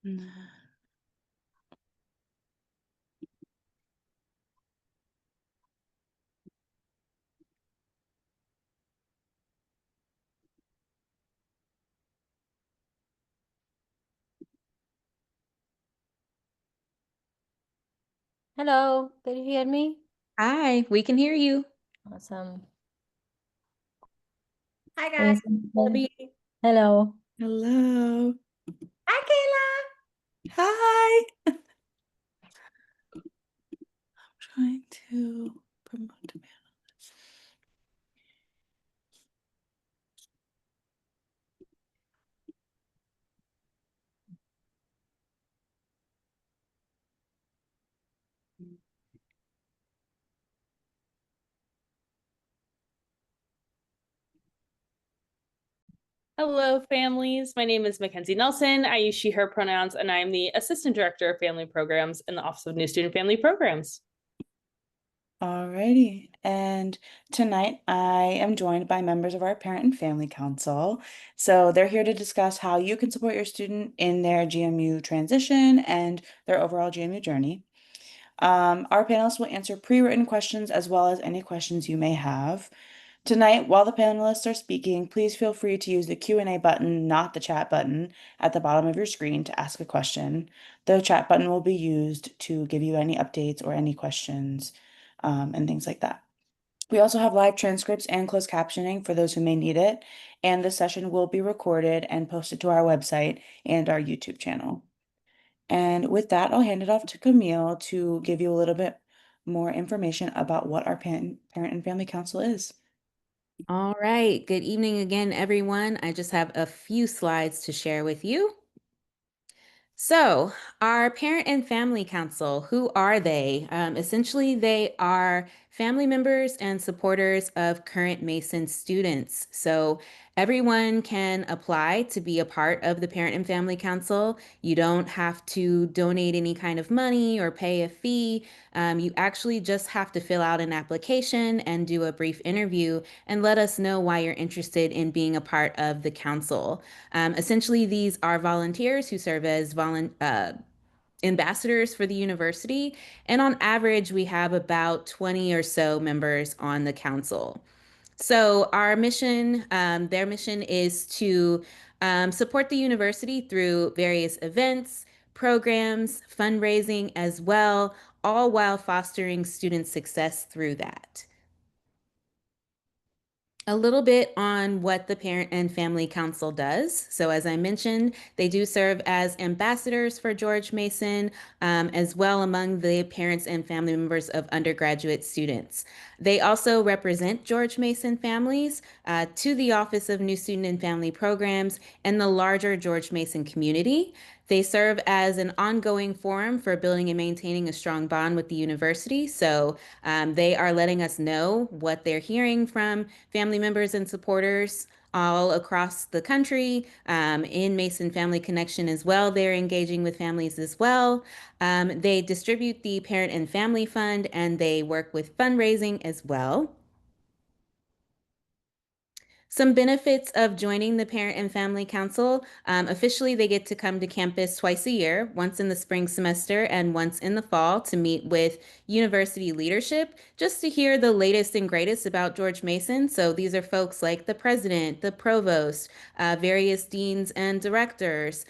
Mm. Hello, can you hear me? Hi, we can hear you. Awesome. Hi guys, Thanks. Debbie. Hello. Hello. Hi Kayla. Hi. Trying to promote the panelists. Hello, families. My name is Mackenzie Nelson. I use she, her pronouns, and I am the Assistant Director of Family Programs in the Office of New Student Family Programs. Alrighty. And tonight I am joined by members of our Parent and Family Council. So they're here to discuss how you can support your student in their GMU transition and their overall GMU journey. Our panelists will answer pre-written questions as well as any questions you may have. Tonight, while the panelists are speaking, please feel free to use the Q&A button, not the chat button, at the bottom of your screen to ask a question. The chat button will be used to give you any updates or any questions, and things like that. We also have live transcripts and closed captioning for those who may need it, and the session will be recorded and posted to our website and our YouTube channel. And with that, I'll hand it off to Camille to give you a little bit more information about what our Parent and Family Council is. All right. Good evening again, everyone. I just have a few slides to share with you. So, our Parent and Family Council, who are they? Essentially, they are family members and supporters of current Mason students. So, everyone can apply to be a part of the Parent and Family Council. You don't have to donate any kind of money or pay a fee. You actually just have to fill out an application and do a brief interview and let us know why you're interested in being a part of the council. Essentially, these are volunteers who serve as ambassadors for the university. And on average, we have about 20 or so members on the council. So, our mission, their mission is to support the university through various events, programs, fundraising as well, all while fostering student success through that. A little bit on what the Parent and Family Council does. So, as I mentioned, they do serve as ambassadors for George Mason, as well among the parents and family members of undergraduate students. They also represent George Mason families to the Office of New Student and Family Programs and the larger George Mason community. They serve as an ongoing forum for building and maintaining a strong bond with the university. So they are letting us know what they're hearing from family members and supporters all across the country. In Mason Family Connection as well, they're engaging with families as well. They distribute the Parent and Family Fund and they work with fundraising as well. Some benefits of joining the Parent and Family Council. Officially, they get to come to campus twice a year, once in the spring semester and once in the fall to meet with university leadership, just to hear the latest and greatest about George Mason. So these are folks like the president, the provost, various deans and directors.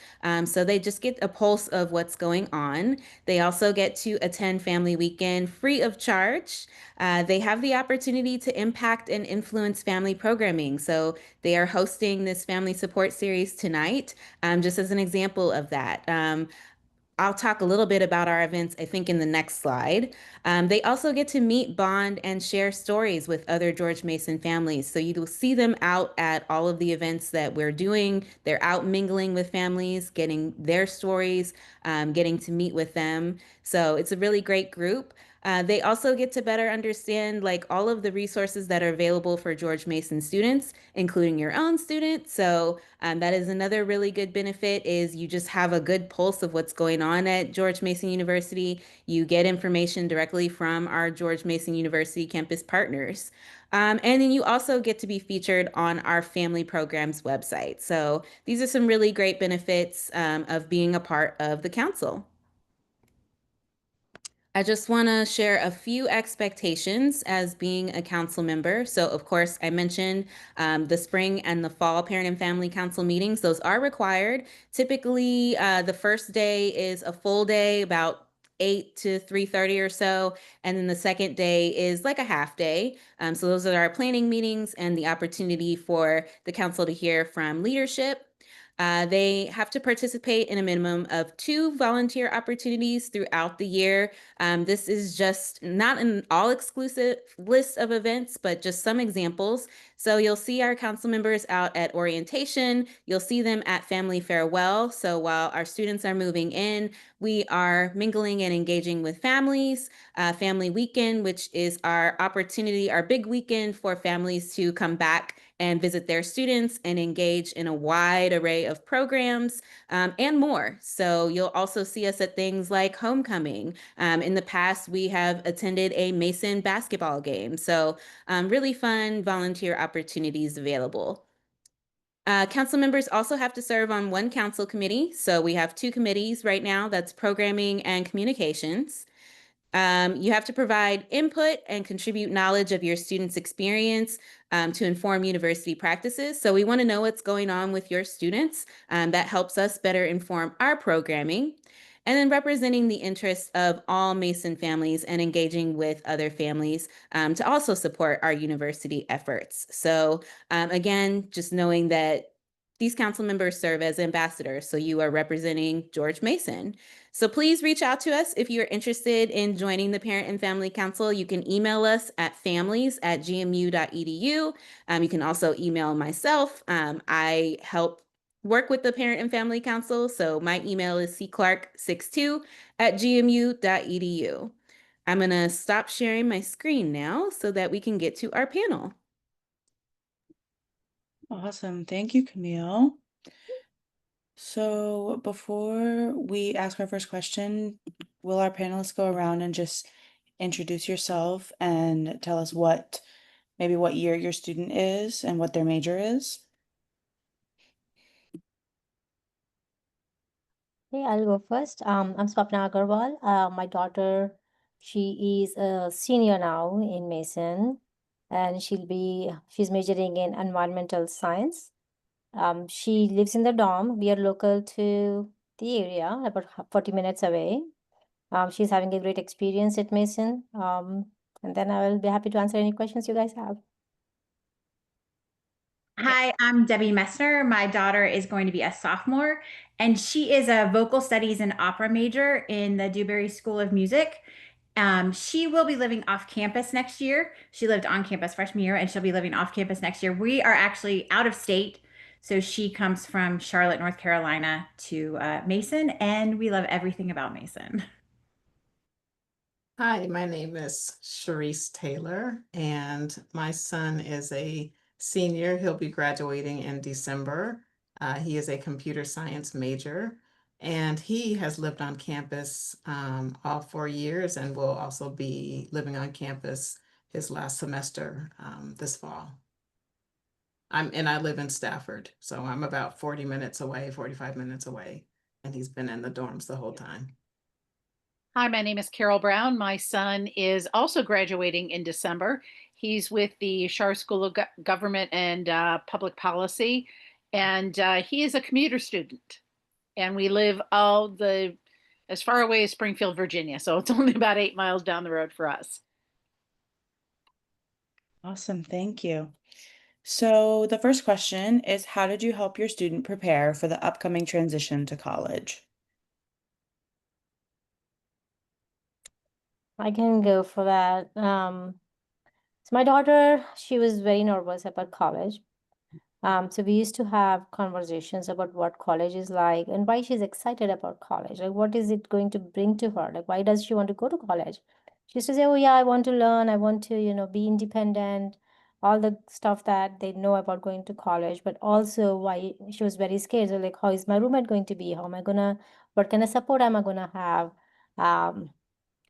So they just get a pulse of what's going on. They also get to attend Family Weekend free of charge. They have the opportunity to impact and influence family programming. So they are hosting this family support series tonight, just as an example of that. I'll talk a little bit about our events, I think, in the next slide. They also get to meet, bond, and share stories with other George Mason families. So you will see them out at all of the events that we're doing. They're out mingling with families, getting their stories, getting to meet with them. So it's a really great group. They also get to better understand like all of the resources that are available for George Mason students, including your own student. So that is another really good benefit is you just have a good pulse of what's going on at George Mason University. You get information directly from our George Mason University campus partners. And then you also get to be featured on our family programs website. So these are some really great benefits of being a part of the council. I just want to share a few expectations as being a council member. So, of course, I mentioned the spring and the fall parent and family council meetings. Those are required. Typically, the first day is a full day, about 8 to 3:30 or so, and then the second day is like a half day. So those are our planning meetings and the opportunity for the council to hear from leadership. They have to participate in a minimum of 2 volunteer opportunities throughout the year. This is just not an all exclusive list of events, but just some examples. So you'll see our council members out at orientation. You'll see them at family farewell. So while our students are moving in, we are mingling and engaging with families. Family weekend, which is our opportunity, our big weekend for families to come back and visit their students and engage in a wide array of programs and more. So you'll also see us at things like homecoming. In the past, we have attended a Mason basketball game. So really fun volunteer opportunities available. Council members also have to serve on 1 council committee. So we have 2 committees right now, that's programming and communications. You have to provide input and contribute knowledge of your students' experience to inform university practices. So we want to know what's going on with your students. That helps us better inform our programming. And then representing the interests of all Mason families and engaging with other families to also support our university efforts. So again, just knowing that these council members serve as ambassadors. So you are representing George Mason. So please reach out to us if you're interested in joining the Parent and Family Council. You can email us at families@gmu.edu. You can also email myself. I help work with the Parent and Family Council. So my email is cclark62@gmu.edu. I'm going to stop sharing my screen now so that we can get to our panel. Awesome. Thank you, Camille. So before we ask our first question, will our panelists go around and just introduce yourself and tell us maybe what year your student is and what their major is? Okay, I'll go first. I'm Swapna Agarwal. My daughter, she is a senior now in Mason, and she's majoring in environmental science. She lives in the dorm. We are local to the area, about 40 minutes away. She's having a great experience at Mason. And then I will be happy to answer any questions you guys have. Hi, I'm Debbie Messner. My daughter is going to be a sophomore, and she is a vocal studies and opera major in the Dewberry School of Music. She will be living off campus next year. She lived on campus freshman year, and she'll be living off campus next year. We are actually out of state, so she comes from Charlotte, North Carolina to Mason, and we love everything about Mason. Hi, my name is Sharice Taylor, and my son is a senior. He'll be graduating in December. He is a computer science major, and he has lived on campus all 4 years and will also be living on campus his last semester this fall. I live in Stafford, so I'm about 40 minutes away, 45 minutes away, and he's been in the dorms the whole time. Hi, my name is Carol Brown. My son is also graduating in December. He's with the Schar School of Government and Public Policy, and he is a commuter student. And we live as far away as Springfield, Virginia. So it's only about 8 miles down the road for us. Awesome. Thank you. So the first question is, how did you help your student prepare for the upcoming transition to college? I can go for that. So my daughter, she was very nervous about college. So we used to have conversations about what college is like and why she's excited about college. Like, what is it going to bring to her? Like, why does she want to go to college? She used to say, "Oh yeah, I want to learn. I want to, be independent." All the stuff that they know about going to college, but also why she was very scared. So like, how is my roommate going to be? How am I gonna? What kind of support am I gonna have? Um,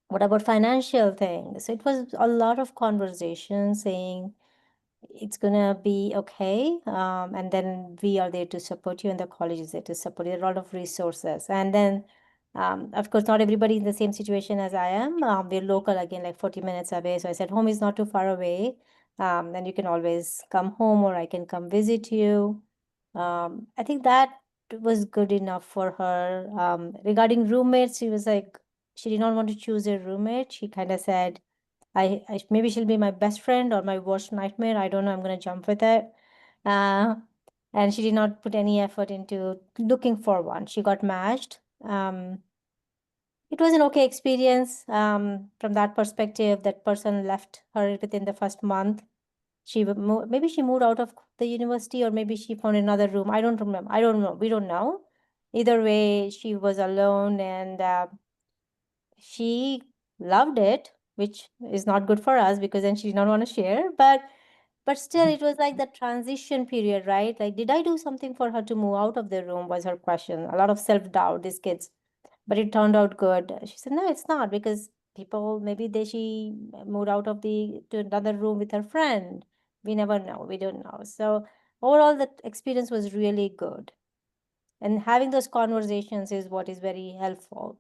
what about financial things? So it was a lot of conversation saying it's gonna be okay. And then we are there to support you, and the college is there to support you. There are a lot of resources. And then, of course, not everybody in the same situation as I am. We're local again, like 40 minutes away. So I said, home is not too far away. And you can always come home, or I can come visit you. I think that was good enough for her. Regarding roommates, she was like, she did not want to choose a roommate. She kind of said, maybe she'll be my best friend or my worst nightmare. I don't know. I'm gonna jump with it. Uh, and she did not put any effort into looking for one. She got matched. It was an okay experience. From that perspective, that person left her within the first month. Maybe she moved out of the university, or maybe she found another room. I don't remember. I don't know. We don't know. Either way, she was alone, and she loved it, which is not good for us because then she did not want to share. But still, it was like the transition period, right? Like, did I do something for her to move out of the room? Was her question. A lot of self-doubt, these kids. But it turned out good. She said, no, it's not, because people, maybe she moved out of to another room with her friend. We never know. We don't know. So overall, the experience was really good. And having those conversations is what is very helpful,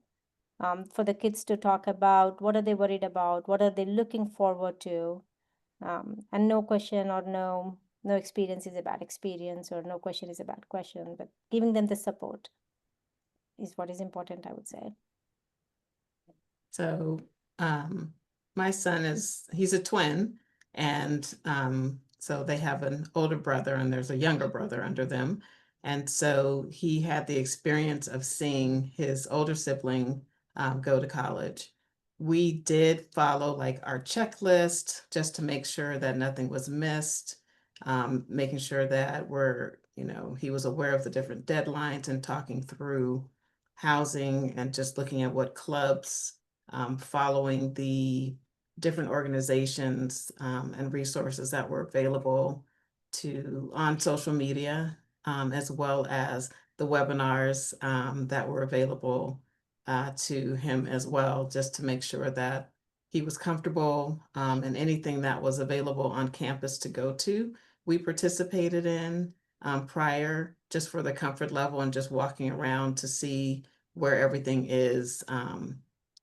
for the kids to talk about what are they worried about, what are they looking forward to. And no question, or no experience is a bad experience, or no question is a bad question, but giving them the support is what is important, I would say. So my son he's a twin, and so they have an older brother and there's a younger brother under them. And so he had the experience of seeing his older sibling go to college. We did follow like our checklist just to make sure that nothing was missed, making sure that he was aware of the different deadlines and talking through housing and just looking at what clubs, following the different organizations and resources that were available on social media, as well as the webinars that were available to him as well, just to make sure that he was comfortable, and anything that was available on campus to go to, we participated in prior, just for the comfort level and just walking around to see where everything is.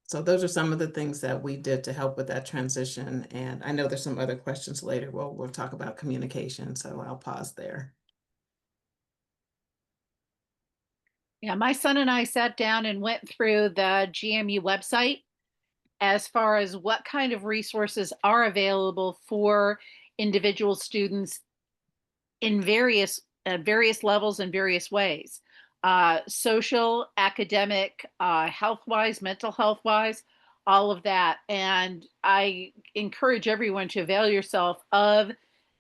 So those are some of the things that we did to help with that transition. And I know there's some other questions later. We'll talk about communication, so I'll pause there. Yeah, my son and I sat down and went through the GMU website as far as what kind of resources are available for individual students in various levels and various ways, social, academic, health-wise, mental health-wise, all of that. And I encourage everyone to avail yourself of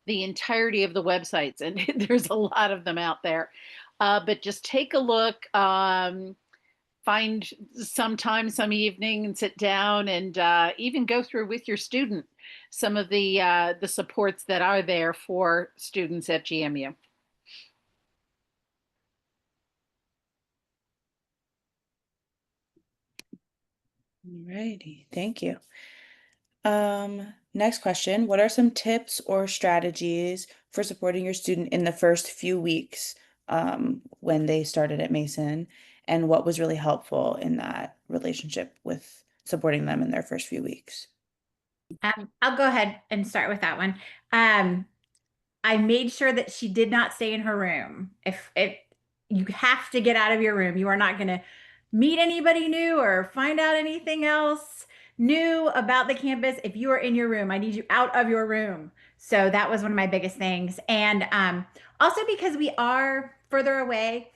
the entirety of the websites, and there's a lot of them out there. But just take a look, find some time, some evening, and sit down and even go through with your student some of the supports that are there for students at GMU. Alrighty, thank you. Next question. What are some tips or strategies for supporting your student in the first few weeks when they started at Mason? And what was really helpful in that relationship with supporting them in their first few weeks? I'll go ahead and start with that one. I made sure that she did not stay in her room. If you have to get out of your room, you are not going to meet anybody new or find out anything else new about the campus. If you are in your room, I need you out of your room. So that was one of my biggest things. And also because we are further away,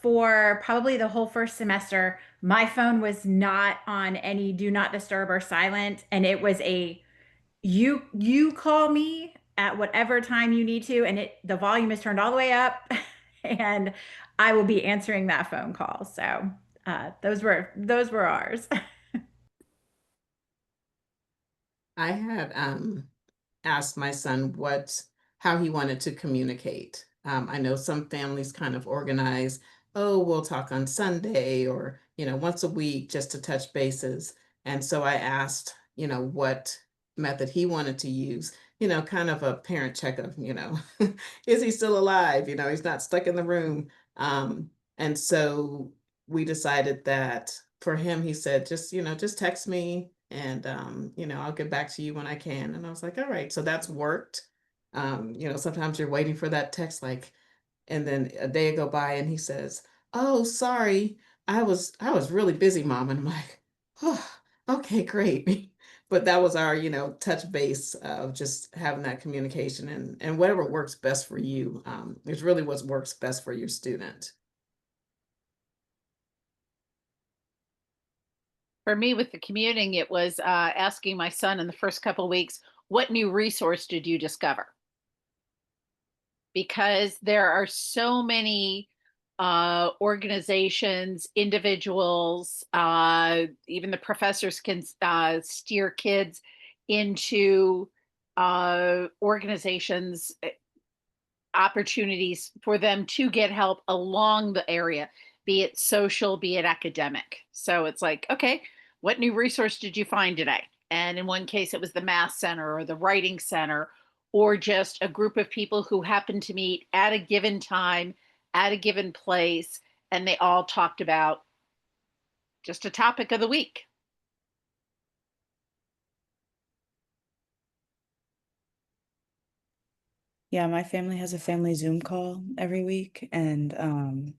for probably the whole first semester, my phone was not on any do not disturb or silent, and it was you call me at whatever time you need to, and the volume is turned all the way up, and I will be answering that phone call. So those were ours. I had asked my son how he wanted to communicate. I know some families kind of organize, oh, we'll talk on Sunday or, once a week just to touch bases. And so I asked, what method he wanted to use, kind of a parent checkup, is he still alive? He's not stuck in the room. And so we decided that for him, he said, just text me and, I'll get back to you when I can. And I was like, all right, so that's worked. Sometimes you're waiting for that text, like, and then a day go by and he says, oh, sorry, I was really busy, mom. And I'm like, oh, okay, great. But that was our, touch base of just having that communication and whatever works best for you. It's really what works best for your student. For me, with the commuting, it was asking my son in the first couple of weeks, what new resource did you discover? Because there are so many organizations, individuals, even the professors can steer kids into organizations, opportunities for them to get help along the area, be it social, be it academic. So it's like, okay, what new resource did you find today? And in one case, it was the math center or the writing center, or just a group of people who happened to meet at a given time, at a given place, and they all talked about just a topic of the week. Yeah, my family has a family Zoom call every week, and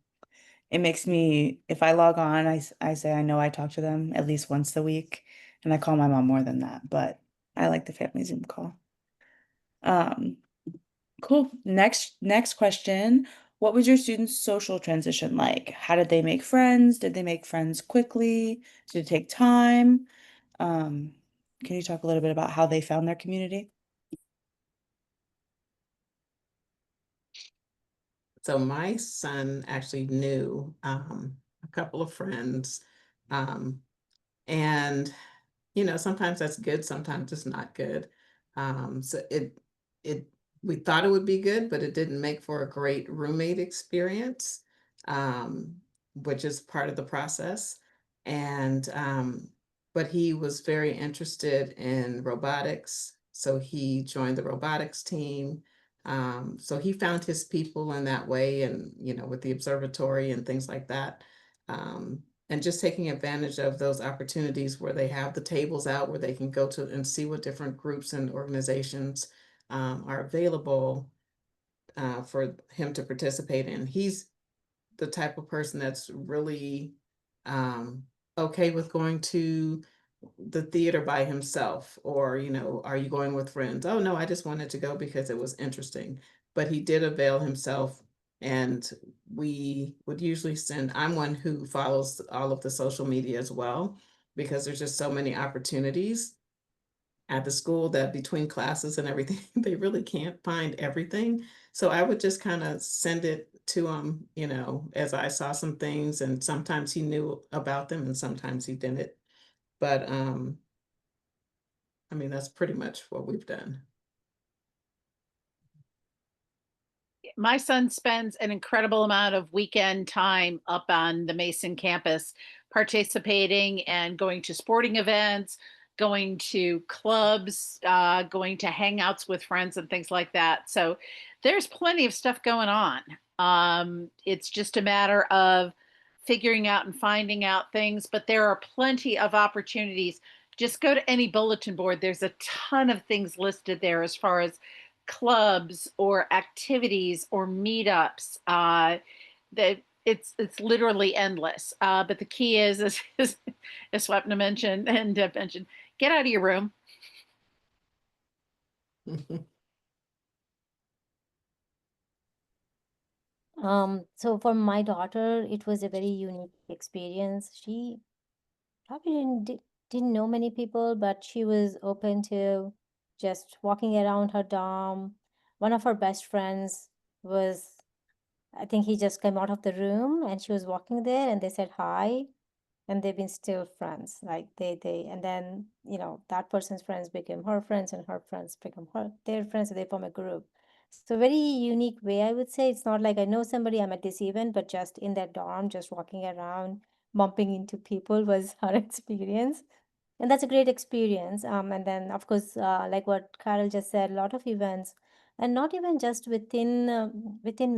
it makes me, if I log on, I say I know I talk to them at least once a week, and I call my mom more than that, but I like the family Zoom call. Um, cool. Next question. What was your students' social transition like? How did they make friends? Did they make friends quickly? Did it take time? Um, can you talk a little bit about how they found their community? So my son actually knew a couple of friends, um, and sometimes that's good, sometimes it's not good. So it we thought it would be good, but it didn't make for a great roommate experience, um, which is part of the process. And but he was very interested in robotics, so he joined the robotics team. So he found his people in that way, and with the observatory and things like that. And just taking advantage of those opportunities where they have the tables out where they can go to and see what different groups and organizations are available for him to participate in. He's the type of person that's really um, okay with going to the theater by himself, or are you going with friends? Oh no, I just wanted to go because it was interesting. But he did avail himself, and we would usually send, I'm one who follows all of the social media as well, because there's just so many opportunities at the school that between classes and everything, they really can't find everything. So I would just kind of send it to him, as I saw some things, and sometimes he knew about them and sometimes he didn't. But I mean, that's pretty much what we've done. My son spends an incredible amount of weekend time up on the Mason campus, participating and going to sporting events, going to clubs, going to hangouts with friends and things like that. So there's plenty of stuff going on. It's just a matter of figuring out and finding out things, but there are plenty of opportunities. Just go to any bulletin board. There's a ton of things listed there as far as clubs or activities or meetups. That it's literally endless. But the key as Swapna mentioned and Deb mentioned, get out of your room. So for my daughter, it was a very unique experience. She probably didn't know many people, but she was open to just walking around her dorm. One of her best friends was, I think he just came out of the room and she was walking there and they said hi. and they've been still friends. Like and then, you know, that person's friends became her friends, and her friends become their friends, so they form a group. So very unique way, I would say. It's not like I know somebody, I'm at this event, but just in that dorm, just walking around, bumping into people was our experience. And that's a great experience. And then, of course, like what Carol just said, a lot of events, and not even just within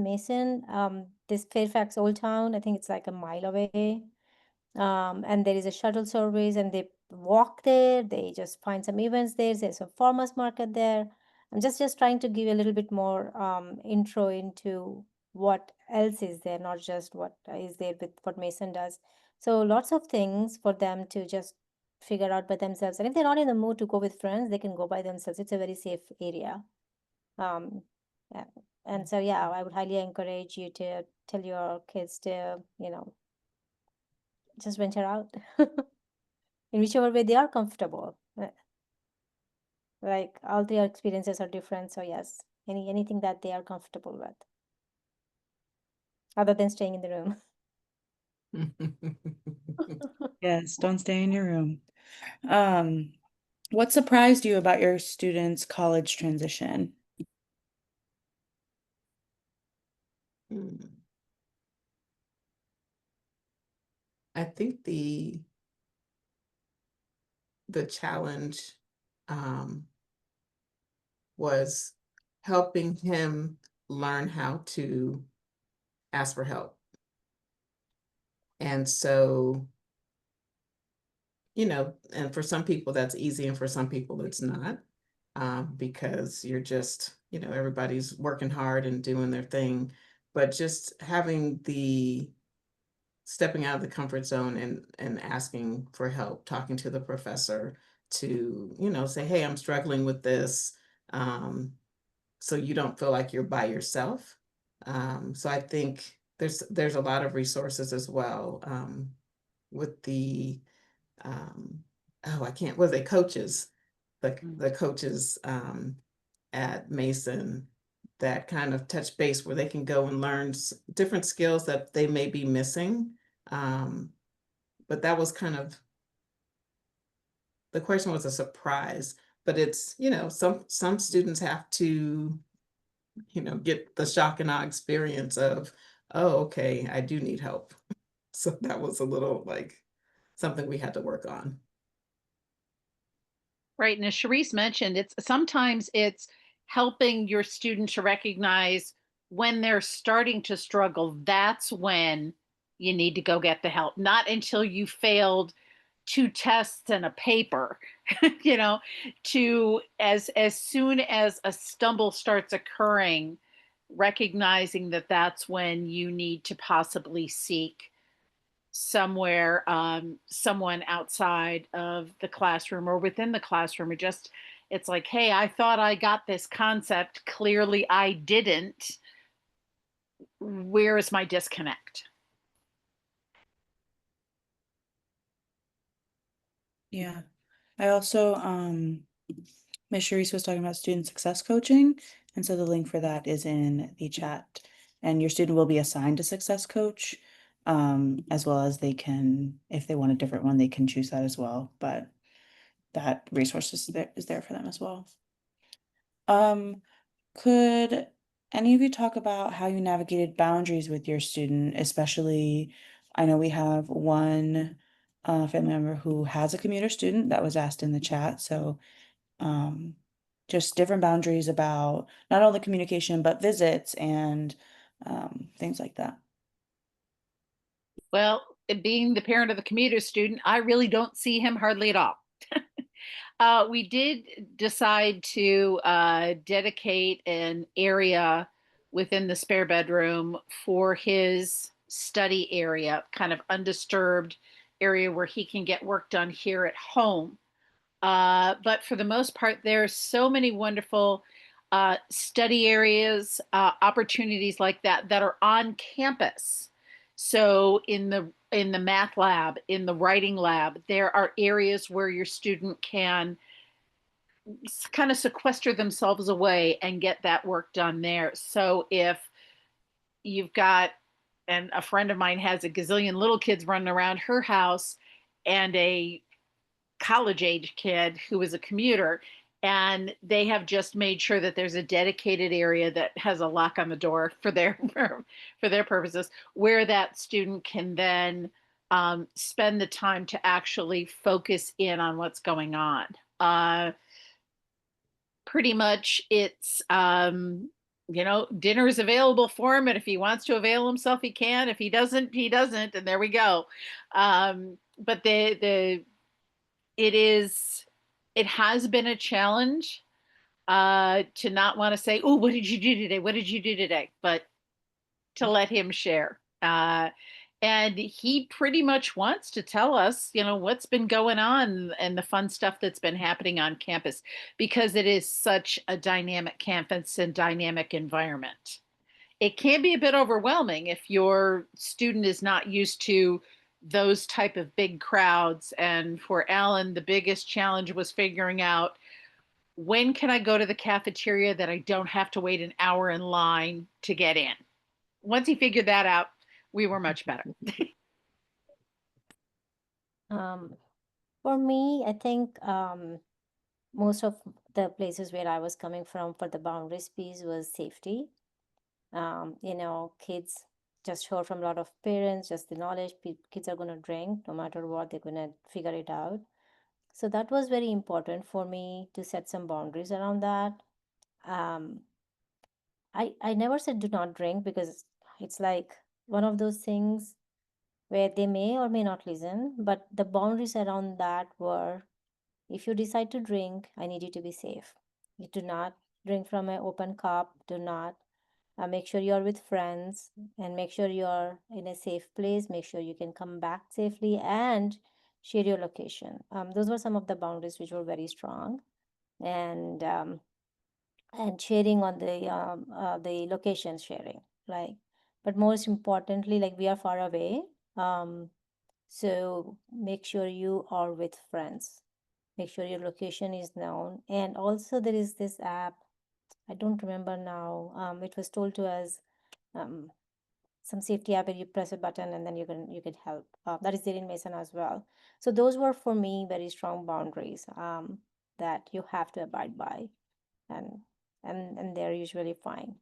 Mason. This Fairfax Old Town, I think it's like a mile away. And there is a shuttle service, and they walk there. They just find some events there. There's a farmers market there. I'm just trying to give a little bit more intro into what else is there, not just what is there with what Mason does. So lots of things for them to just figure out by themselves. And if they're not in the mood to go with friends, they can go by themselves. It's a very safe area. Um, yeah. And so, yeah, I would highly encourage you to tell your kids to, you know, just venture out in whichever way they are comfortable. Like all their experiences are different. So yes, anything that they are comfortable with, other than staying in the room. Yes, don't stay in your room. Um, what surprised you about your students' college transition? Hmm. I think the challenge was helping him learn how to ask for help. And so, you know, and for some people that's easy, and for some people it's not, because you're just, you know, everybody's working hard and doing their thing. But just having the stepping out of the comfort zone and asking for help, talking to the professor to, you know, say, hey, I'm struggling with this. So you don't feel like you're by yourself. So I think there's a lot of resources as well, with the oh, I can't, was it coaches, the coaches at Mason that kind of touch base where they can go and learn different skills that they may be missing. Um, but that was kind of, the question was a surprise, but it's, you know, some students have to, you know, get the shock and awe experience of, oh, okay, I do need help. So that was a little like something we had to work on. Right. And as Charisse mentioned, it's sometimes it's helping your student to recognize when they're starting to struggle. That's when you need to go get the help, not until you failed two tests and a paper, you know, to as soon as a stumble starts occurring, recognizing that that's when you need to possibly seek someone outside of the classroom or within the classroom, or just it's like, hey, I thought I got this concept, clearly I didn't. Where is my disconnect? Yeah. I also, Ms. Sharice was talking about student success coaching, and so the link for that is in the chat. And your student will be assigned a success coach, as well as they can, if they want a different one, they can choose that as well. But that resource is there for them as well. Um, could any of you talk about how you navigated boundaries with your student, especially, I know we have one family member who has a commuter student that was asked in the chat, so just different boundaries about not only communication, but visits and things like that. Well, being the parent of the commuter student, I really don't see him hardly at all. We did decide to dedicate an area within the spare bedroom for his study area, kind of undisturbed area where he can get work done here at home. But for the most part, there are so many wonderful study areas, opportunities like that that are on campus. So in the math lab, in the writing lab, there are areas where your student can kind of sequester themselves away and get that work done there. So if you've got and a friend of mine has a gazillion little kids running around her house and a college age kid who is a commuter, and they have just made sure that there's a dedicated area that has a lock on the door for their for their purposes, where that student can then spend the time to actually focus in on what's going on. Pretty much it's dinner is available for him, and if he wants to avail himself he can, if he doesn't he doesn't, and there we go. But the it is it has been a challenge to not want to say, oh, what did you do today, what did you do today, but to let him share. And he pretty much wants to tell us, what's been going on and the fun stuff that's been happening on campus, because it is such a dynamic campus and dynamic environment. It can be a bit overwhelming if your student is not used to those type of big crowds. And for Alan, the biggest challenge was figuring out, when can I go to the cafeteria that I don't have to wait an hour in line to get in? Once he figured that out, we were much better. For me, I think most of the places where I was coming from for the boundaries piece was safety. Kids just heard from a lot of parents, just the knowledge kids are going to drink no matter what, they're going to figure it out. So that was very important for me to set some boundaries around that. Um, I never said do not drink, because it's like one of those things where they may or may not listen, but the boundaries around that were, if you decide to drink, I need you to be safe. You do not drink from an open cup, do not. Make sure you're with friends, and make sure you're in a safe place. Make sure you can come back safely, and share your location. Those were some of the boundaries which were very strong, and sharing on the location sharing, like. But most importantly, like, we are far away, so make sure you are with friends. Make sure your location is known, and also there is this app. I don't remember now. It was told to us. Um, some safety app where you press a button and then you can help. That is there in Mason as well. So those were for me very strong boundaries that you have to abide by, and they're usually fine.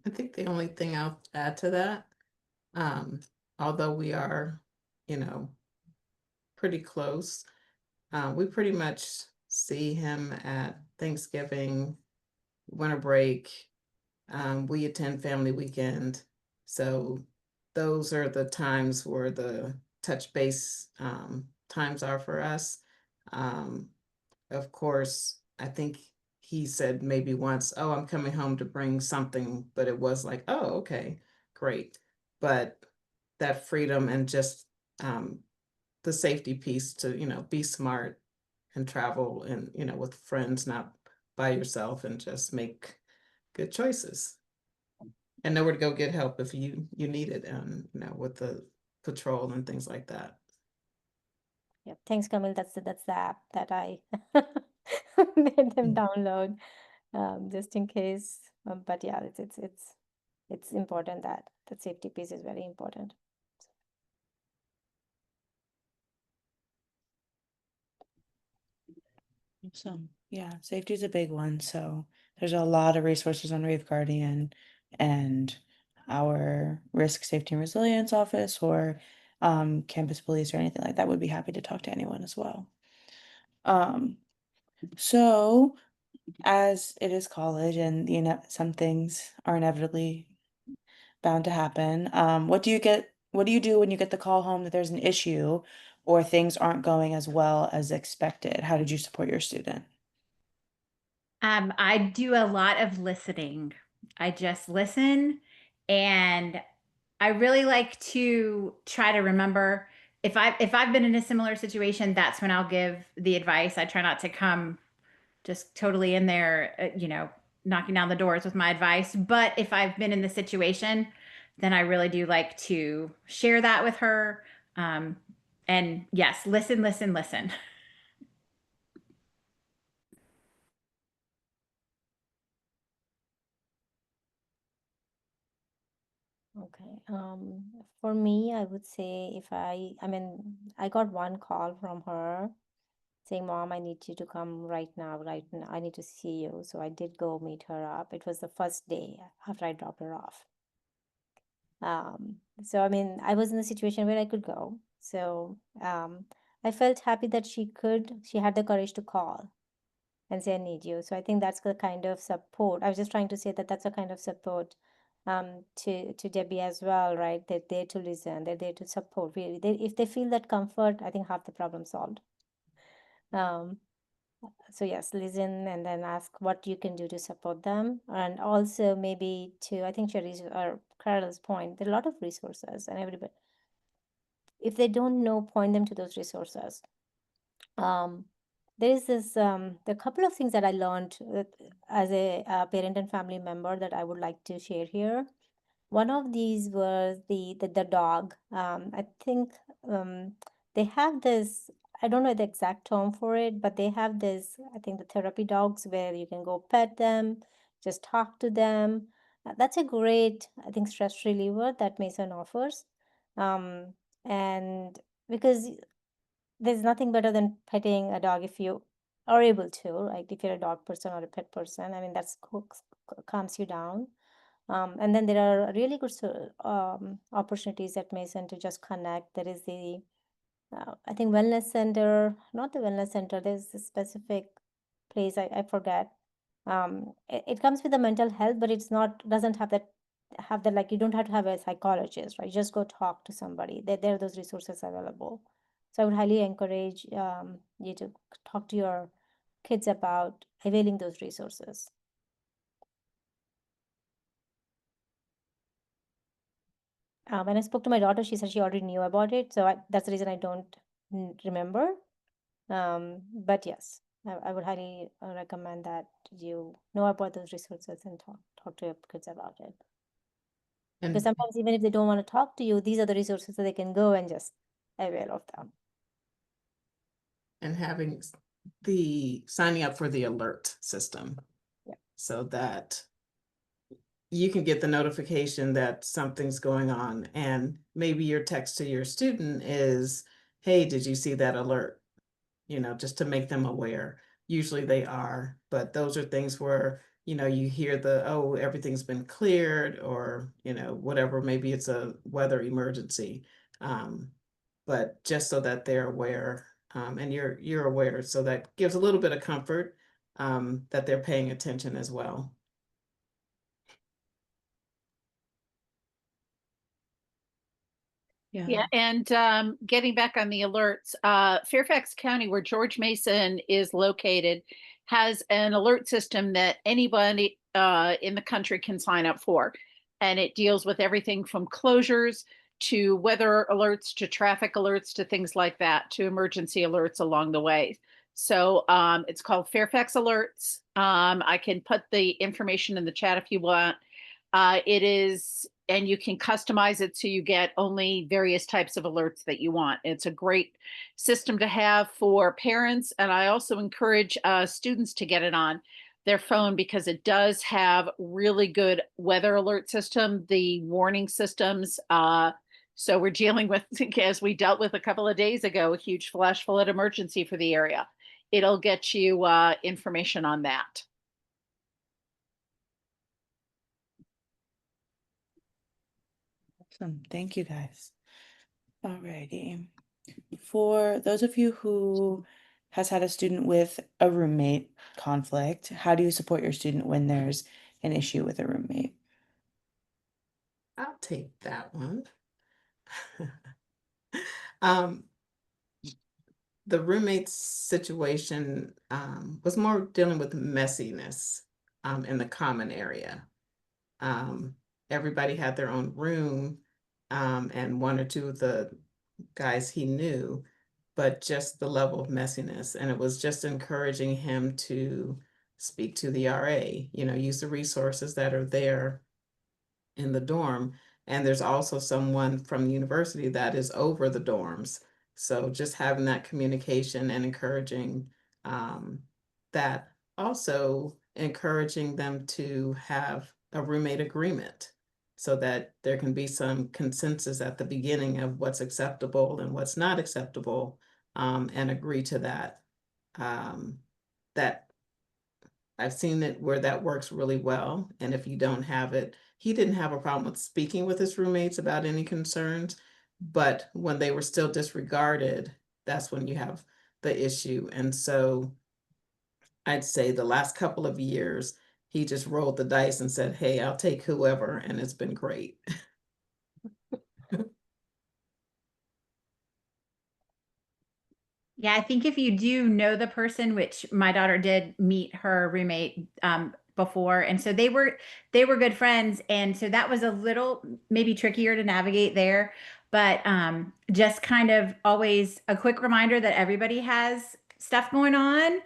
I think the only thing I'll add to that, although we are, pretty close, we pretty much see him at Thanksgiving, winter break. We attend family weekend. So those are the times where the touch base times are for us. Of course, I think he said maybe once, oh, I'm coming home to bring something, but it was like, oh, okay, great. But that freedom and just the safety piece to, be smart and travel and, with friends, not by yourself, and just make good choices and know where to go get help if you need it, and with the patrol and things like that. Yeah, thanks, Camille. That's the app that I made them download, just in case. But yeah, it's important that the safety piece is very important. So yeah, safety is a big one. So there's a lot of resources on Rave Guardian and our risk safety and resilience office, or campus police or anything like that. Would be happy to talk to anyone as well. So as it is college and some things are inevitably bound to happen, what do you do when you get the call home that there's an issue or things aren't going as well as expected? How did you support your student? I do a lot of listening. I just listen, and I really like to try to remember, if I've been in a similar situation, that's when I'll give the advice. I try not to come just totally in there, knocking down the doors with my advice. But if I've been in the situation, then I really do like to share that with her. And yes, listen, listen, listen. Okay. For me, I would say if I got one call from her saying, Mom, I need you to come right now, right now. I need to see you. So I did go meet her up. It was the first day after I dropped her off. So I was in a situation where I could go. So I felt happy that she had the courage to call and say, I need you. So I think that's the kind of support. I was just trying to say that that's a kind of support to Debbie as well, right? They're there to listen, they're there to support. Really, if they feel that comfort, I think half the problem solved. Um, so yes, listen and then ask what you can do to support them, and also maybe to I think Sherry's or Carol's point, there are a lot of resources, and everybody, if they don't know, point them to those resources. um, there is this there are a couple of things that I learned as a parent and family member that I would like to share here. One of these was the dog. I think um, they have this, I don't know the exact term for it, but they have this, I think the therapy dogs where you can go pet them, just talk to them. That's a great, I think, stress reliever that Mason offers. Um, and because there's nothing better than petting a dog if you are able to, like if you're a dog person or a pet person. That's calms you down. And then there are really good opportunities at Mason to just connect. There is I think wellness center, not the wellness center. There's a specific place I forget. It comes with the mental health, but it's not doesn't have that, like you don't have to have a psychologist, right? You just go talk to somebody. There are those resources available. So I would highly encourage you to talk to your kids about availing those resources. When I spoke to my daughter, she said she already knew about it. So that's the reason I don't remember. But yes, I would highly recommend that you know about those resources and talk to your kids about it. Because And sometimes even if they don't want to talk to you, these are the resources that they can go and just avail of them. and having the signing up for the alert system. Yeah. So that you can get the notification that something's going on, and maybe your text to your student is, hey, did you see that alert? Just to make them aware. Usually they are, but those are things where, you hear oh, everything's been cleared, or, whatever, maybe it's a weather emergency. But just so that they're aware, and you're aware, so that gives a little bit of comfort, that they're paying attention as well. Yeah, and getting back on the alerts, Fairfax County, where George Mason is located, has an alert system that anybody in the country can sign up for. And it deals with everything from closures to weather alerts to traffic alerts to things like that, to emergency alerts along the way. So it's called Fairfax Alerts. I can put the information in the chat if you want. It is, and you can customize it so you get only various types of alerts that you want. It's a great system to have for parents. And I also encourage students to get it on their phone because it does have really good weather alert system, the warning systems. So we're dealing with, as we dealt with a couple of days ago, a huge flash flood emergency for the area. It'll get you information on that. Awesome. Thank you, guys. Alrighty. For those of you who has had a student with a roommate conflict, how do you support your student when there's an issue with a roommate? I'll take that one. um, the roommate situation was more dealing with messiness in the common area. Everybody had their own room, and one or two of the guys he knew, but just the level of messiness. And it was just encouraging him to speak to the RA, use the resources that are there in the dorm. And there's also someone from the university that is over the dorms. So just having that communication and encouraging that, also encouraging them to have a roommate agreement. so that there can be some consensus at the beginning of what's acceptable and what's not acceptable, and agree to that. That I've seen it where that works really well. And if you don't have it, he didn't have a problem with speaking with his roommates about any concerns, but when they were still disregarded, that's when you have the issue. And so I'd say the last couple of years, he just rolled the dice and said, hey, I'll take whoever, and it's been great. Yeah, I think if you do know the person, which my daughter did meet her roommate before, and so they were good friends, and so that was a little maybe trickier to navigate there, but just kind of always a quick reminder that everybody has stuff going on,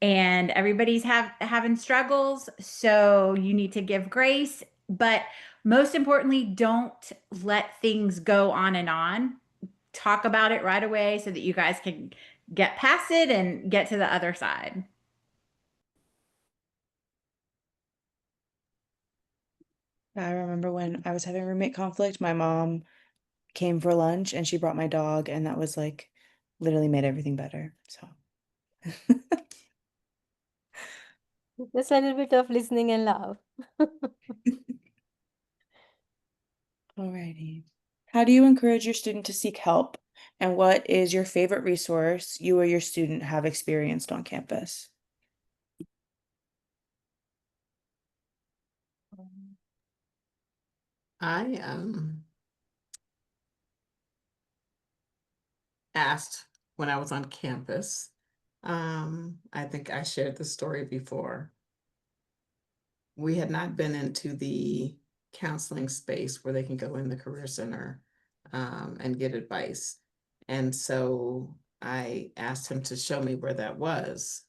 and everybody's having struggles, so you need to give grace, but most importantly, don't let things go on and on. Talk about it right away so that you guys can get past it and get to the other side. I remember when I was having roommate conflict, my mom came for lunch and she brought my dog, and that was like literally made everything better. So, Just a little bit of listening and love. alrighty. How do you encourage your student to seek help? And what is your favorite resource you or your student have experienced on campus? I asked when I was on campus. I think I shared the story before. We had not been into the counseling space where they can go in the career center, and get advice. And so I asked him to show me where that was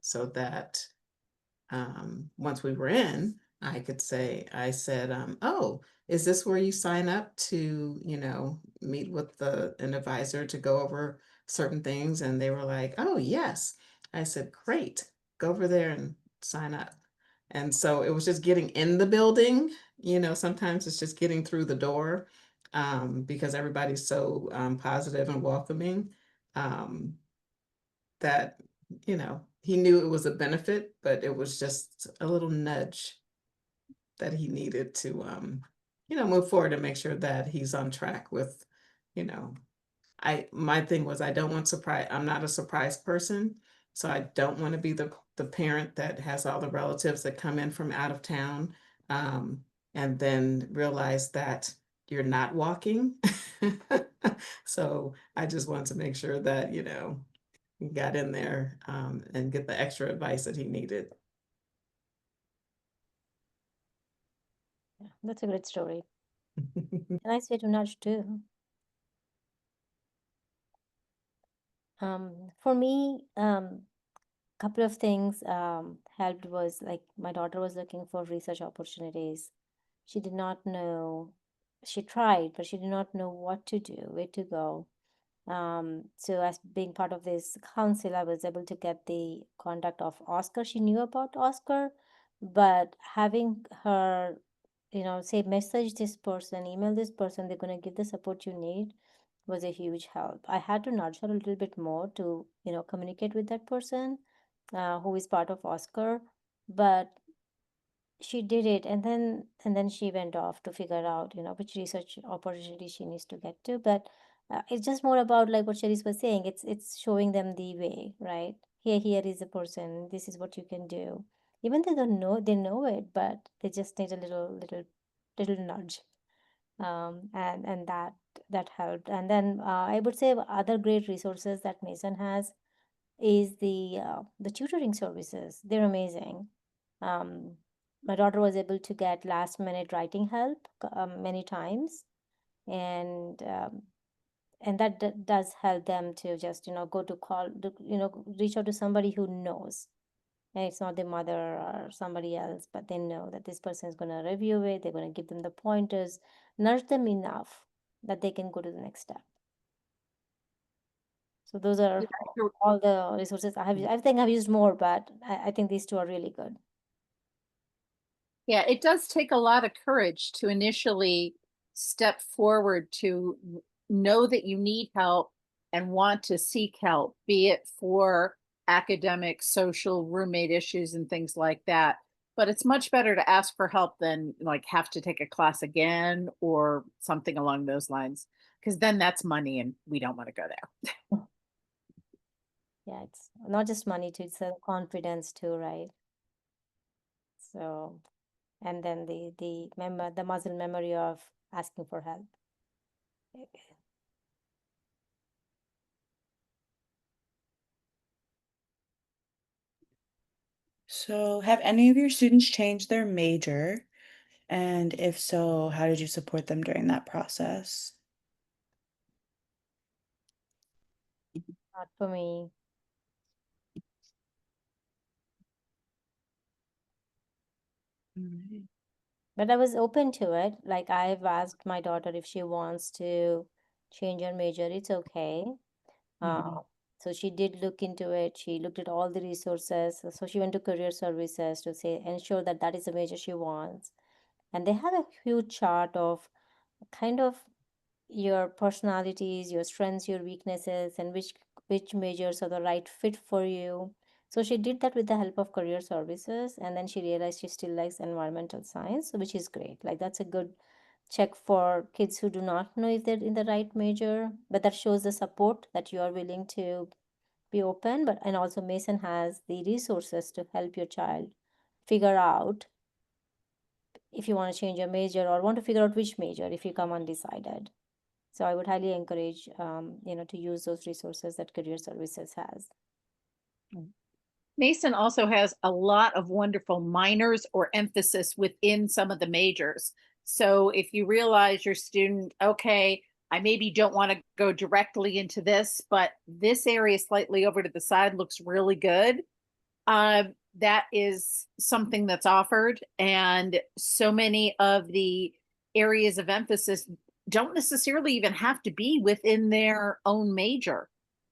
so that, once we were in, I could say, I said, oh, is this where you sign up to, meet with an advisor to go over certain things? And they were like, oh, yes. I said, great, go over there and sign up. And so it was just getting in the building, sometimes it's just getting through the door, because everybody's so positive and welcoming, um, that, he knew it was a benefit, but it was just a little nudge that he needed to, move forward and make sure that he's on track with, you know, my thing was I don't want surprise. I'm not a surprise person. So I don't want to be the parent that has all the relatives that come in from out of town, um, and then realize that you're not walking. So I just wanted to make sure that, he got in there, and get the extra advice that he needed. Yeah, that's a great story. A nice way to nudge too. For me, couple of things helped was like my daughter was looking for research opportunities. She did not know, she tried, but she did not know what to do, where to go. So as being part of this council, I was able to get the contact of Oscar. She knew about Oscar, but having her, say message this person, email this person, they're going to give the support you need was a huge help. I had to nudge her a little bit more to, communicate with that person who is part of Oscar, but she did it, and then she went off to figure out, which research opportunity she needs to get to. But it's just more about like what Cherise was saying. It's showing them the way, right? Here is a person. This is what you can do. Even they don't know, they know it, but they just need a little nudge. And that helped. And then I would say other great resources that Mason has is the tutoring services. They're amazing. Um, my daughter was able to get last minute writing help many times, and that does help them to just go to call, reach out to somebody who knows, and it's not their mother or somebody else, but they know that this person is going to review it. They're going to give them the pointers, nudge them enough that they can go to the next step. So those are all the resources I have. I think I've used more, but I think these two are really good. Yeah, it does take a lot of courage to initially step forward to know that you need help and want to seek help, be it for academic, social, roommate issues, and things like that. But it's much better to ask for help than like have to take a class again or something along those lines, because then that's money and we don't want to go there. Yeah, it's not just money too, it's a confidence too, right? So, and then the muscle memory of asking for help. So, have any of your students changed their major? And if so, how did you support them during that process? Not for me. Mm. But I was open to it. Like I've asked my daughter if she wants to change her major, it's okay. Mhm. So she did look into it. She looked at all the resources. So she went to career services to say ensure that that is the major she wants. And they have a huge chart of kind of your personalities, your strengths, your weaknesses, and which majors are the right fit for you. So she did that with the help of career services, and then she realized she still likes environmental science, which is great. Like that's a good check for kids who do not know if they're in the right major, but that shows the support that you are willing to be open. But and also Mason has the resources to help your child figure out if you want to change your major or want to figure out which major if you come undecided. So I would highly encourage, to use those resources that Career Services has. Mason also has a lot of wonderful minors or emphasis within some of the majors. So if you realize your student, okay, I maybe don't want to go directly into this, but this area slightly over to the side looks really good. That is something that's offered. And so many of the areas of emphasis don't necessarily even have to be within their own major.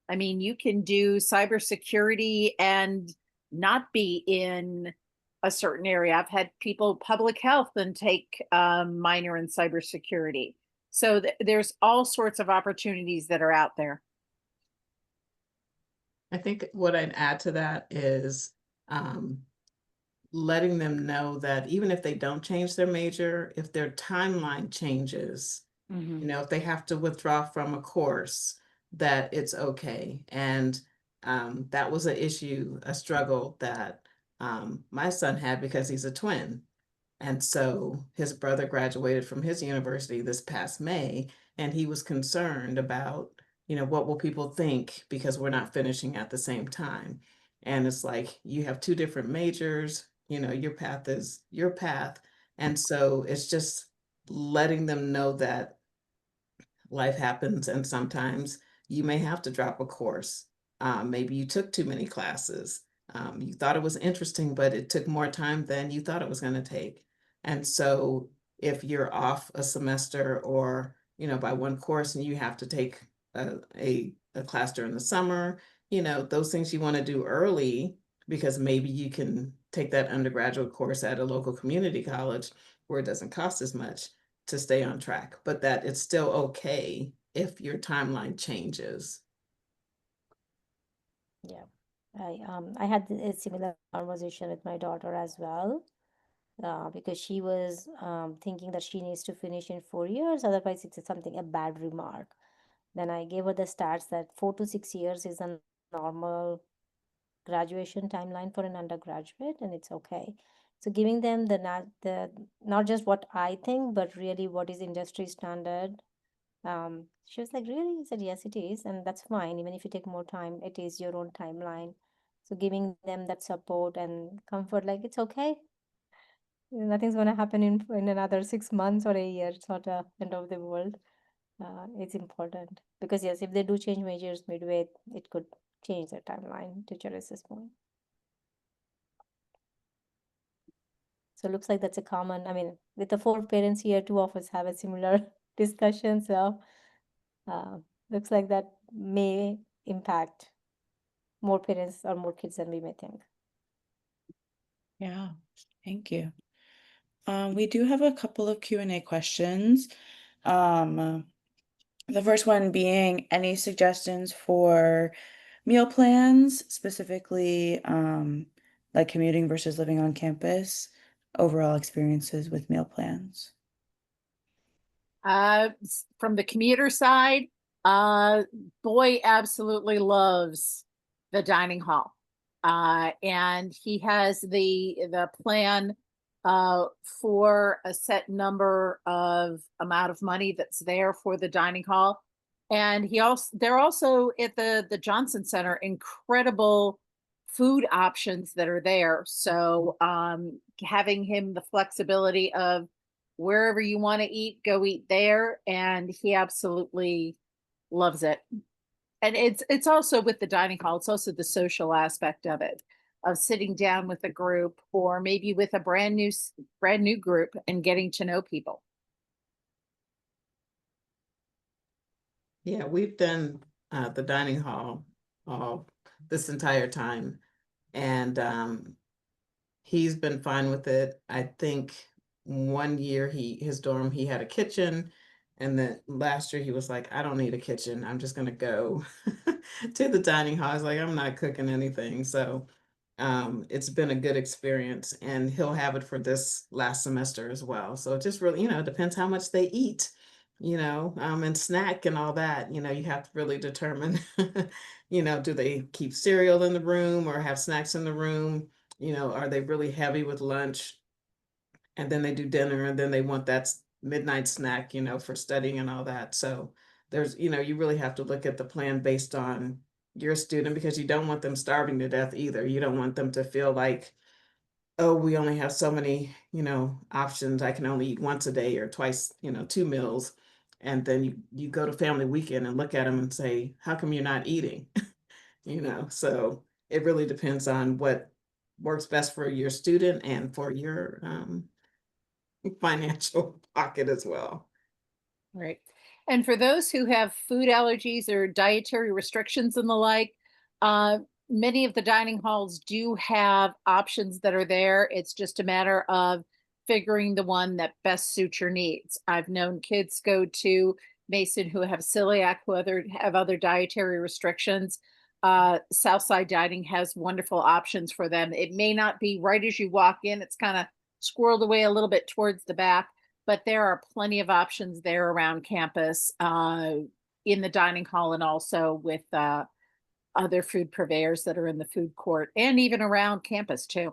I mean, you can do cybersecurity and not be in a certain area. I've had people public health and take minor in cybersecurity. So there's all sorts of opportunities that are out there. I think what I'd add to that is um, letting them know that even if they don't change their major, if their timeline changes, if they have to withdraw from a course, that it's okay. And that was an issue, a struggle that my son had because he's a twin. And so his brother graduated from his university this past May, and he was concerned about, what will people think because we're not finishing at the same time. And it's like you have two different majors, your path is your path. And so it's just letting them know that life happens and sometimes you may have to drop a course. Maybe you took too many classes. You thought it was interesting, but it took more time than you thought it was going to take. And so if you're off a semester or, by one course and you have to take a class during the summer, those things you want to do early because maybe you can take that undergraduate course at a local community college where it doesn't cost as much to stay on track, but that it's still okay if your timeline changes. Yeah. I had a similar conversation with my daughter as well, because she was thinking that she needs to finish in 4 years, otherwise it's something a bad remark. Then I gave her the stats that 4 to 6 years is a normal graduation timeline for an undergraduate, and it's okay. So giving them not just what I think, but really what is industry standard. She was like, really? I said, yes, it is, and that's fine. Even if you take more time, it is your own timeline. So giving them that support and comfort, like it's okay. Nothing's gonna happen in another 6 months or a year. It's not a end of the world. It's important because yes, if they do change majors midway, it could change their timeline to Teresa's point. So looks like that's a common, I mean, with the four parents here, two of us have a similar discussion. So uh, looks like that may impact more parents or more kids than we may think. Yeah, thank you. We do have a couple of Q&A questions. Um, the first one being any suggestions for meal plans, specifically like commuting versus living on campus, overall experiences with meal plans. From the commuter side, boy absolutely loves the dining hall. And he has the plan for a set number of amount of money that's there for the dining hall. And they're also at the Johnson Center, incredible food options that are there. So having him the flexibility of wherever you want to eat, go eat there. And he absolutely loves it. And it's also with the dining hall, it's also the social aspect of it, of sitting down with a group or maybe with a brand new group and getting to know people. Yeah, we've done the dining hall all this entire time, and he's been fine with it. I think one year his dorm he had a kitchen, and then last year he was like, I don't need a kitchen. I'm just gonna go to the dining hall. I was like, I'm not cooking anything. So it's been a good experience, and he'll have it for this last semester as well. So it just really, depends how much they eat, and snack and all that. You have to really determine, do they keep cereal in the room or have snacks in the room? Are they really heavy with lunch? And then they do dinner, and then they want that midnight snack, for studying and all that. So there's, you really have to look at the plan based on your student, because you don't want them starving to death either. You don't want them to feel like, oh, we only have so many, options. I can only eat once a day or twice, 2 meals. And then you go to family weekend and look at them and say, how come you're not eating? So it really depends on what works best for your student and for your financial pocket as well. Right. And for those who have food allergies or dietary restrictions and the like, uh, many of the dining halls do have options that are there. It's just a matter of figuring the one that best suits your needs. I've known kids go to Mason who have celiac, who have other dietary restrictions. Southside Dining has wonderful options for them. It may not be right as you walk in, it's kind of squirreled away a little bit towards the back, but there are plenty of options there around campus, in the dining hall, and also with other food purveyors that are in the food court and even around campus too.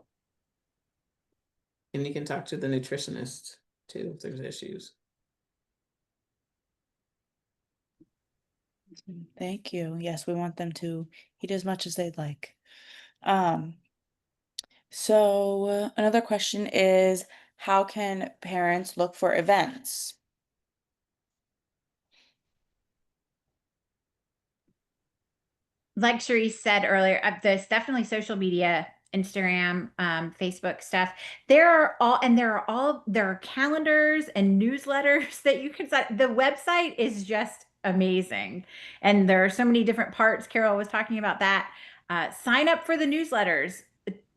And you can talk to the nutritionist too if there's issues. Thank you. Yes, we want them to eat as much as they'd like. Um, so another question is, how can parents look for events? Like Cherise said earlier, there's definitely social media, Instagram, Facebook stuff. There are calendars and newsletters that you can set. The website is just amazing. And there are so many different parts. Carol was talking about that. Sign up for the newsletters.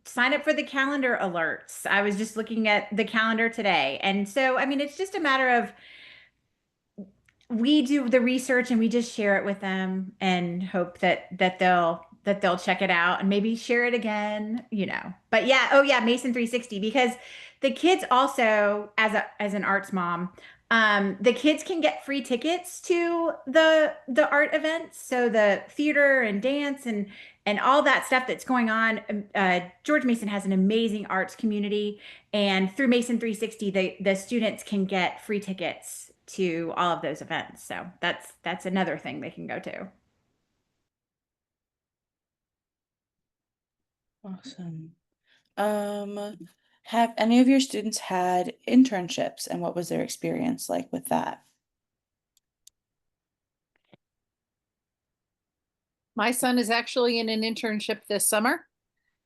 Sign up for the calendar alerts. I was just looking at the calendar today. And so, I mean, it's just a matter of we do the research and we just share it with them and hope that they'll check it out and maybe share it again, But yeah, oh yeah, Mason 360, because the kids also, as an arts mom, the kids can get free tickets to the art events, so the theater and dance and all that stuff that's going on. George Mason has an amazing arts community, and through Mason 360, the students can get free tickets to all of those events. So that's another thing they can go to. Awesome. Have any of your students had internships, and what was their experience like with that? My son is actually in an internship this summer.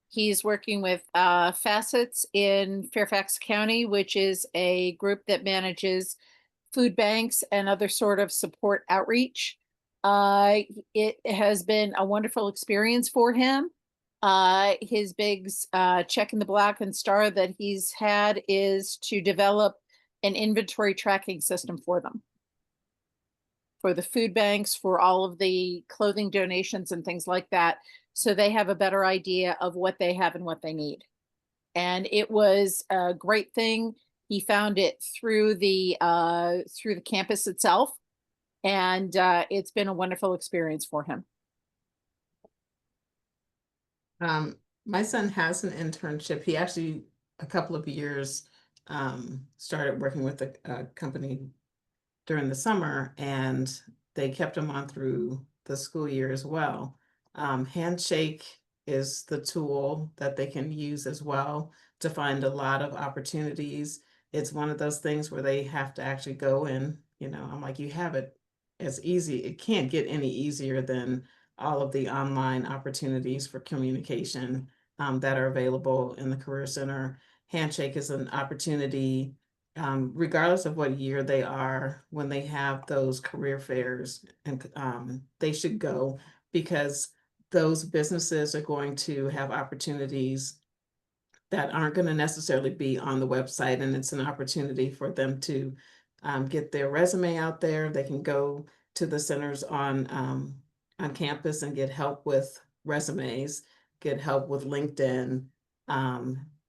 He's working with Facets in Fairfax County, which is a group that manages food banks and other sort of support outreach. It has been a wonderful experience for him. His big check in the block and star that he's had is to develop an inventory tracking system for them, for the food banks, for all of the clothing donations and things like that, so they have a better idea of what they have and what they need. And it was a great thing. He found it through the campus itself, and it's been a wonderful experience for him. My son has an internship. He actually, a couple of years, started working with a company during the summer, and they kept him on through the school year as well. Handshake is the tool that they can use as well to find a lot of opportunities. It's one of those things where they have to actually go in, I'm like, you have it as easy. It can't get any easier than all of the online opportunities for communication that are available in the Career Center. Handshake is an opportunity, regardless of what year they are, when they have those career fairs, and they should go, because those businesses are going to have opportunities that aren't going to necessarily be on the website, and it's an opportunity for them to get their resume out there. They can go to the centers on campus and get help with resumes, get help with LinkedIn,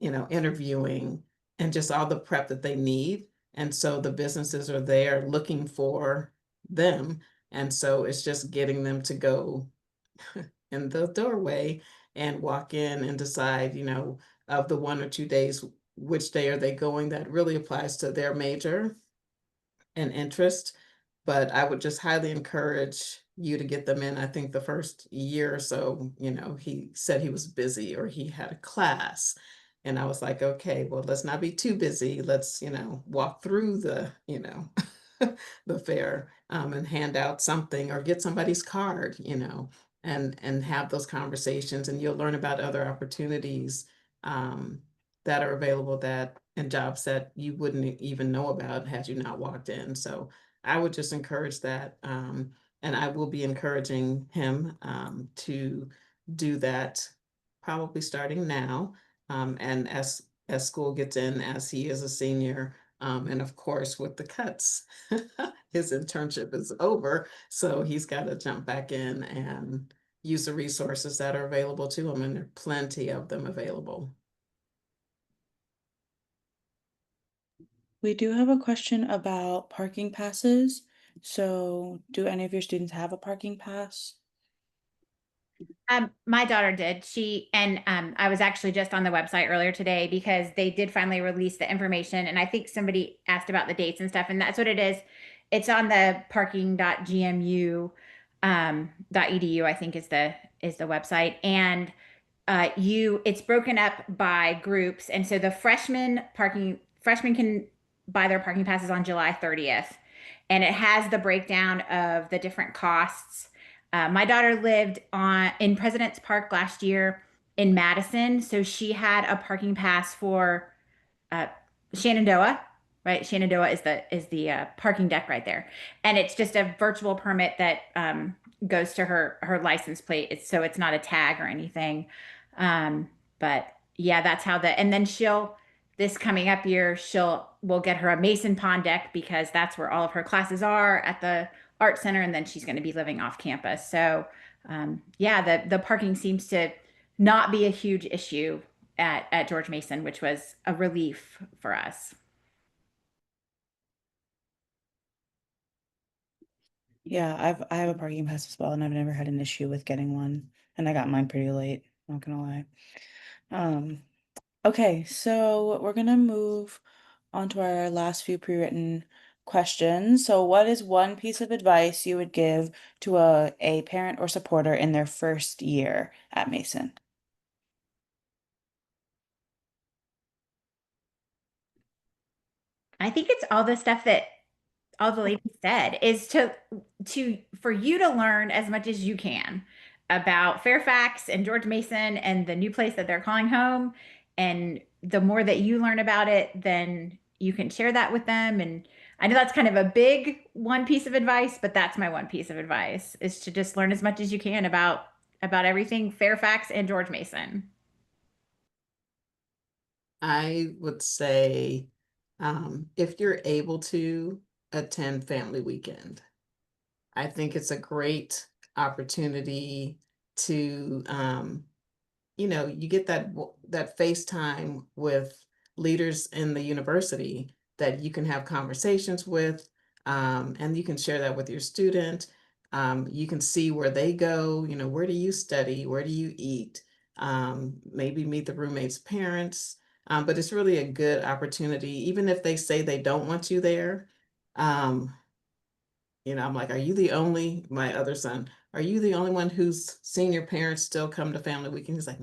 interviewing, and just all the prep that they need. And so the businesses are there looking for them. And so it's just getting them to go in the doorway and walk in and decide, of the 1 or 2 days, which day are they going. That really applies to their major and interest. But I would just highly encourage you to get them in. I think the first year or so, he said he was busy or he had a class. And I was like, okay, well, let's not be too busy. Let's, walk through the, the fair, and hand out something or get somebody's card, and have those conversations, and you'll learn about other opportunities that are available, and jobs that you wouldn't even know about had you not walked in. So I would just encourage that. And I will be encouraging him to do that, probably starting now. And as school gets in, as he is a senior, and of course with the cuts, his internship is over. So he's got to jump back in and use the resources that are available to him, and there are plenty of them available. We do have a question about parking passes. So, do any of your students have a parking pass? My daughter did. I was actually just on the website earlier today because they did finally release the information. And I think somebody asked about the dates and stuff, and that's what it is. It's on the parking.gmu .edu, I think is the website. And it's broken up by groups. And so the freshmen can buy their parking passes on July 30th. And it has the breakdown of the different costs. My daughter lived in President's Park last year in Madison, so she had a parking pass for uh, Shenandoah, right? Shenandoah is the parking deck right there, and it's just a virtual permit that goes to her license plate. So it's not a tag or anything. But yeah, that's how and then this coming up year, we'll get her a Mason Pond deck because that's where all of her classes are at the art center, and then she's going to be living off campus. So yeah, the parking seems to not be a huge issue at George Mason, which was a relief for us. Yeah, I have a parking pass as well, and I've never had an issue with getting one. And I got mine pretty late, not gonna lie. Okay, so we're gonna move on to our last few pre-written questions. So what is one piece of advice you would give to a parent or supporter in their first year at Mason? I think it's all the stuff that all the ladies said is for you to learn as much as you can about Fairfax and George Mason and the new place that they're calling home. And the more that you learn about it, then you can share that with them. And I know that's kind of a big one piece of advice, but that's my one piece of advice is to just learn as much as you can about about everything Fairfax and George Mason? I would say if you're able to attend family weekend, I think it's a great opportunity to you get that FaceTime with leaders in the university that you can have conversations with, and you can share that with your student. You can see where they go. Where do you study? Where do you eat? Maybe meet the roommate's parents. But it's really a good opportunity, even if they say they don't want you there. Um, I'm like, are you the only, my other son, are you the only one who's seen your parents still come to family weekend? He's like,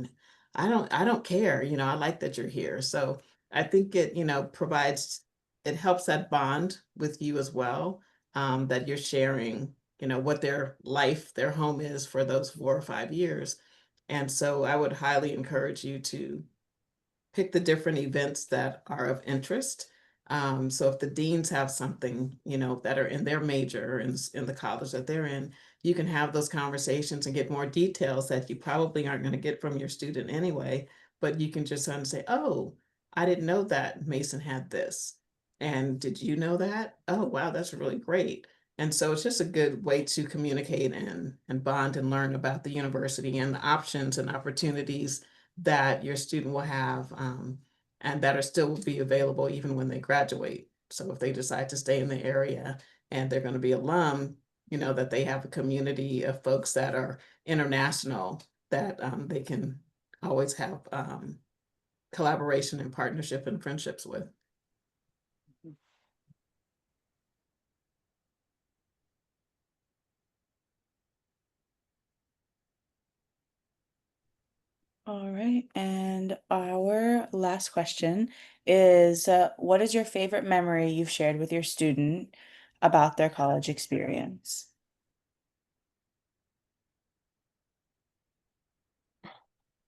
I don't care. I like that you're here. So I think it helps that bond with you as well, that you're sharing, what their home is for those 4 or 5 years. And so I would highly encourage you to pick the different events that are of interest. So if the deans have something, that are in their major in the college that they're in, you can have those conversations and get more details that you probably aren't going to get from your student anyway. But you can just say, "Oh, I didn't know that Mason had this, and did you know that? Oh, wow, that's really great." And so it's just a good way to communicate and bond and learn about the university and the options and opportunities that your student will have, and that are still will be available even when they graduate. So if they decide to stay in the area and they're going to be alum, that they have a community of folks that are international that they can always have collaboration and partnership and friendships with. All right. And our last question is what is your favorite memory you've shared with your student about their college experience?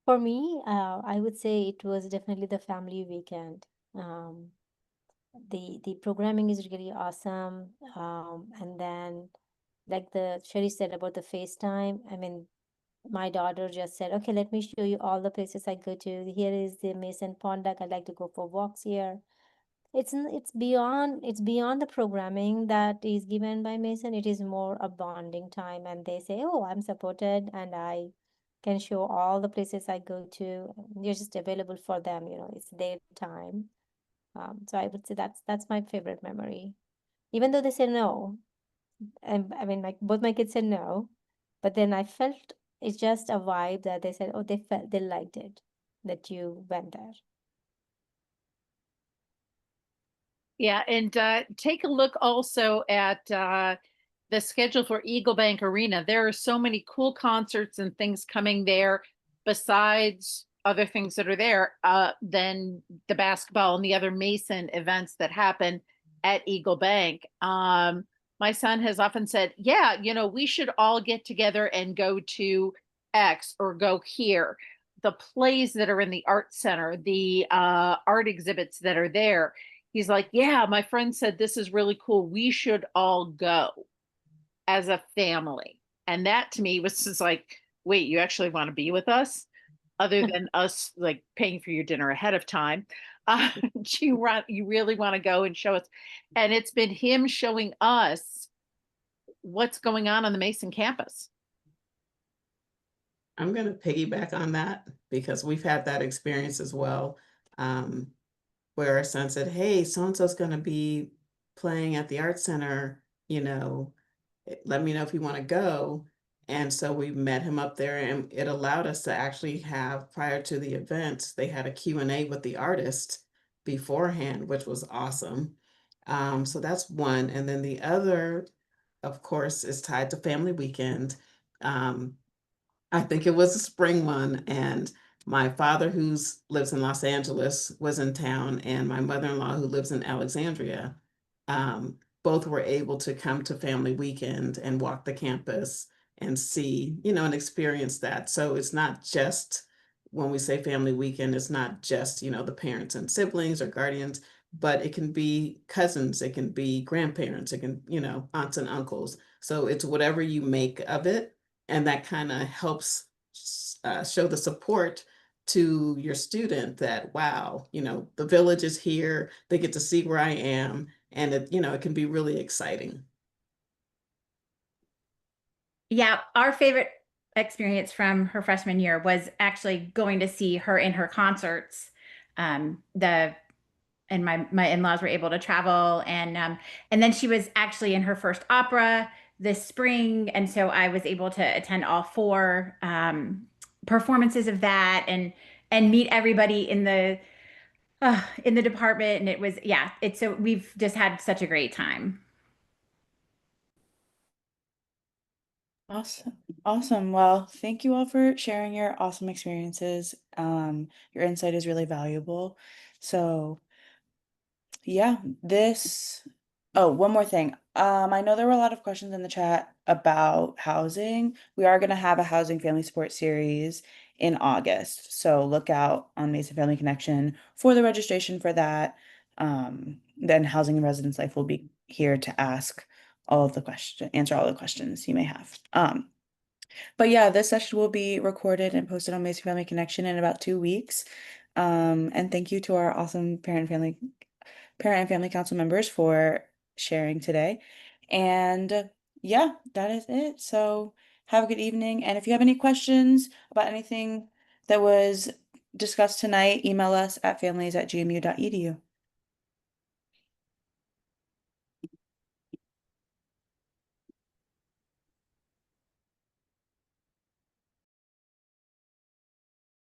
For me, I would say it was definitely the family weekend. Um, the programming is really awesome. And then, like the Sherry said about the FaceTime, I mean, my daughter just said, "Okay, let me show you all the places I go to. Here is the Mason Pond Deck. I like to go for walks here." It's beyond the programming that is given by Mason. It is more a bonding time, and they say, "Oh, I'm supported, and I can show all the places I go to." You're just available for them. It's their time. So I would say that's my favorite memory. Even though they say no, and I mean, like both my kids said no, but then I felt it's just a vibe that they said, "Oh, they liked it that you went there." Yeah, and take a look also at the schedule for Eagle Bank Arena. There are so many cool concerts and things coming there besides other things that are there than the basketball and the other Mason events that happen at Eagle Bank. My son has often said, yeah, we should all get together and go to X or go here. The plays that are in the art center, the art exhibits that are there. He's like, yeah, my friend said this is really cool. We should all go as a family. And that to me was just like, wait, you actually want to be with us? Other than us like paying for your dinner ahead of time. You really want to go and show us. And it's been him showing us what's going on the Mason campus. I'm going to piggyback on that because we've had that experience as well, um, where our son said, "Hey, so and so's going to be playing at the art center, let me know if you want to go." And so we met him up there, and it allowed us to actually have, prior to the event, they had a Q&A with the artist beforehand, which was awesome. So that's one. And then the other, of course, is tied to family weekend. Um, I think it was a spring one, and my father, who's lives in Los Angeles, was in town, and my mother-in-law, who lives in Alexandria, both were able to come to family weekend and walk the campus and see, and experience that. So it's not just when we say family weekend, it's not just, the parents and siblings or guardians, but it can be cousins, it can be grandparents, it can, aunts and uncles. So it's whatever you make of it, and that kind of helps show the support to your student that, wow, the village is here, they get to see where I am, and it can be really exciting. Yeah, our favorite experience from her freshman year was actually going to see her in her concerts. The and my in-laws were able to travel, and then she was actually in her first opera this spring, and so I was able to attend all four performances of that, and meet everybody in the department, and it was, yeah, it's, so we've just had such a great time. Awesome. Awesome. Well, thank you all for sharing your awesome experiences. Your insight is really valuable. So, yeah, one more thing. I know there were a lot of questions in the chat about housing. We are going to have a housing family support series in August. So look out on Mesa Family Connection for the registration for that. Then Housing and Residence Life will be here to answer all the questions you may have. But yeah, this session will be recorded and posted on Mesa Family Connection in about 2 weeks. And thank you to our awesome parent and family council members for sharing today. And yeah, that is it. So have a good evening. And if you have any questions about anything that was discussed tonight, email us at families@gmu.edu.